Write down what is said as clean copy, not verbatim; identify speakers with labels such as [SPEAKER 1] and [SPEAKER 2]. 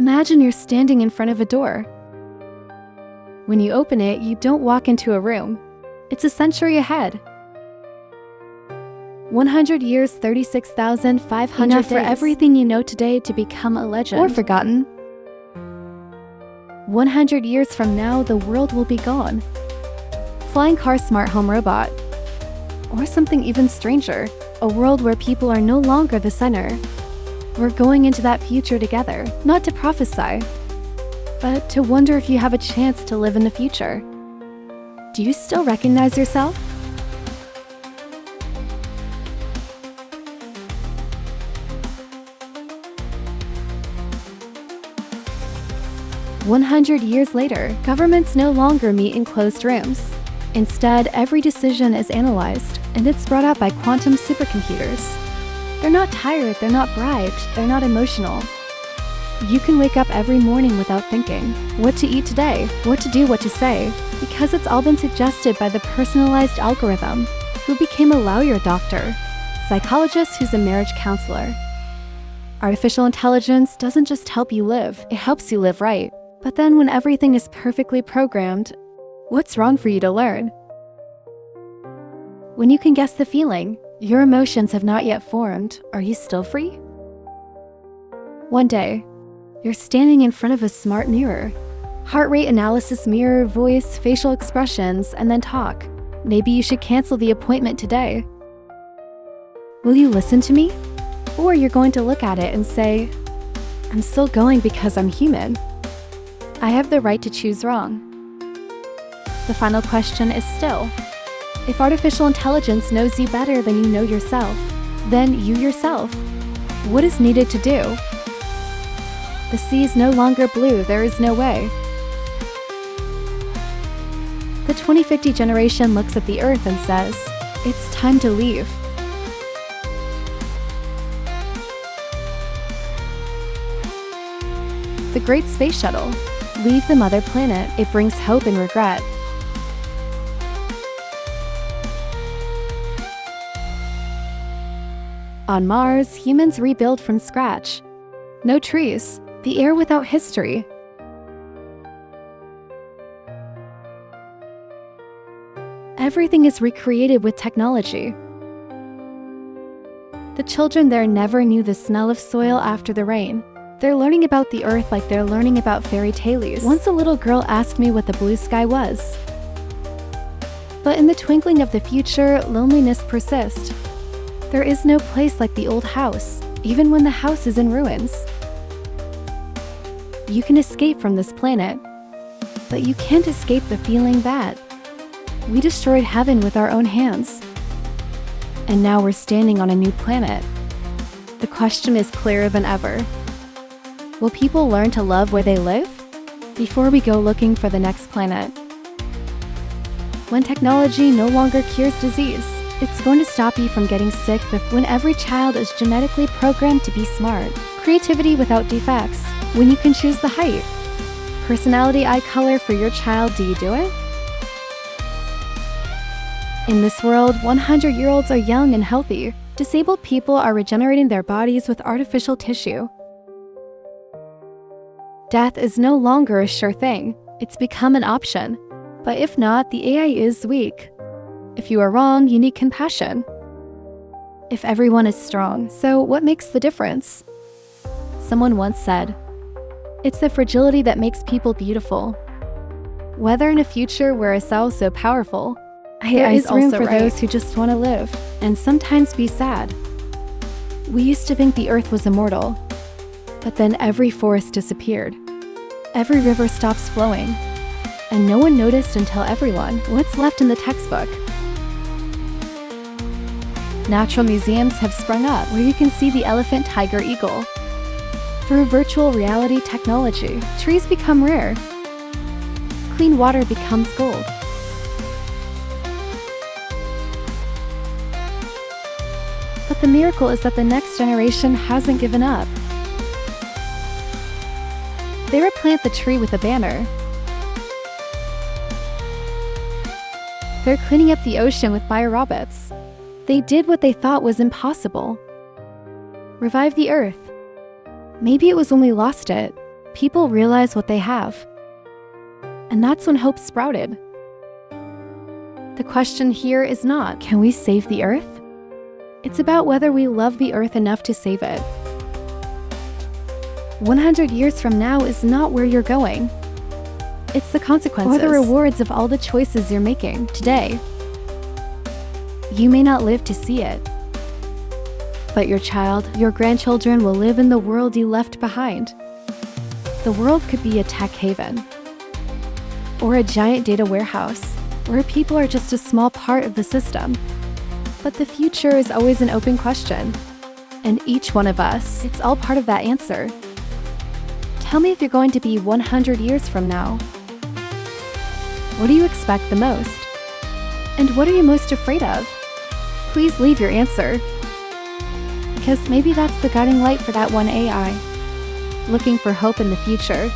[SPEAKER 1] Imagine you're standing in front of a door. When you open it, you don't walk into a room. It's a century ahead. 100 years, 36,500
[SPEAKER 2] Enough
[SPEAKER 1] days.
[SPEAKER 2] for everything you know today to become a legend.
[SPEAKER 1] Or forgotten. 100 years from now, the world will be gone. Flying car, smart home robot. Or something even stranger, a world where people are no longer the center. We're going into that future together, not to prophesy, but to wonder if you have a chance to live in the future. Do you still recognize yourself? "100 years later, governments no longer meet in closed rooms. Instead, every decision is analyzed, and it's brought out by quantum supercomputers. They're not tired, they're not bribed, they're not emotional. You can wake up every morning without thinking what to eat today, what to do, what to say, because it's all been suggested by the personalized algorithm who became a lawyer doctor, psychologist who's a marriage counselor. Artificial intelligence doesn't just help you live, it helps you live right. But then when everything is perfectly programmed, what's wrong for you to learn? When you can guess the feeling, your emotions have not yet formed, are you still free? One day, you're standing in front of a smart mirror. Heart rate analysis mirror, voice, facial expressions, and then talk. Maybe you should cancel the appointment today. Will you listen to me? Or you're going to look at it and say, I'm still going because I'm human. I have the right to choose wrong. The final question is still, if artificial intelligence knows you better than you know yourself, then you yourself, what is needed to do? The sea is no longer blue, there is no way. The 2050 generation looks at the Earth and says, it's time to leave. The Great Space Shuttle. Leave the mother planet, it brings hope and regret. On Mars, humans rebuild from scratch. No trees, the air without history. Everything is recreated with technology. The children there never knew the smell of soil after the rain. They're learning about the Earth like they're learning about fairy tales. Once a little girl asked me what the blue sky was. But in the twinkling of the future, loneliness persists. There is no place like the old house, even when the house is in ruins. You can escape from this planet, but you can't escape the feeling that we destroyed heaven with our own hands. And now we're standing on a new planet. The question is clearer than ever. Will people learn to love where they live? Before we go looking for the next planet. When technology no longer cures disease, it's going to stop you from getting sick. But when every child is genetically programmed to be smart, creativity without defects, when you can choose the height, personality, eye color for your child, do you do it? In this world, 100-year-olds are young and healthy. Disabled people are regenerating their bodies with artificial tissue. Death is no longer a sure thing. It's become an option. But if not, the AI is weak. If you are wrong, you need compassion. If everyone is strong, so what makes the difference? Someone once said, it's the fragility that makes people beautiful. Whether in a future where a cell so powerful, there is room for those who just want to live, and sometimes be sad. We used to think the Earth was immortal, but then every forest disappeared. Every river stops flowing, and no one noticed until everyone. What's left in the textbook? Natural museums have sprung up where you can see the elephant, tiger, eagle. Through virtual reality technology, trees become rare. Clean water becomes gold. But the miracle is that the next generation hasn't given up. They replant the tree with a banner. They're cleaning up the ocean with biorobots. They did what they thought was impossible. Revive the Earth. Maybe it was when we lost it, people realize what they have. And that's when hope sprouted. The question here is not, can we save the Earth? It's about whether we love the Earth enough to save it. 100 years from now is not where you're going. It's the consequences or the rewards of all the choices you're making today. You may not live to see it, but your child, your grandchildren will live in the world you left behind. The world could be a tech haven, or a giant data warehouse, where people are just a small part of the system. But the future is always an open question, and each one of us, it's all part of that answer. Tell me if you're going to be 100 years from now. What do you expect the most? And what are you most afraid of? Please leave your answer. Because maybe that's the guiding light for that one AI, looking for hope in the future.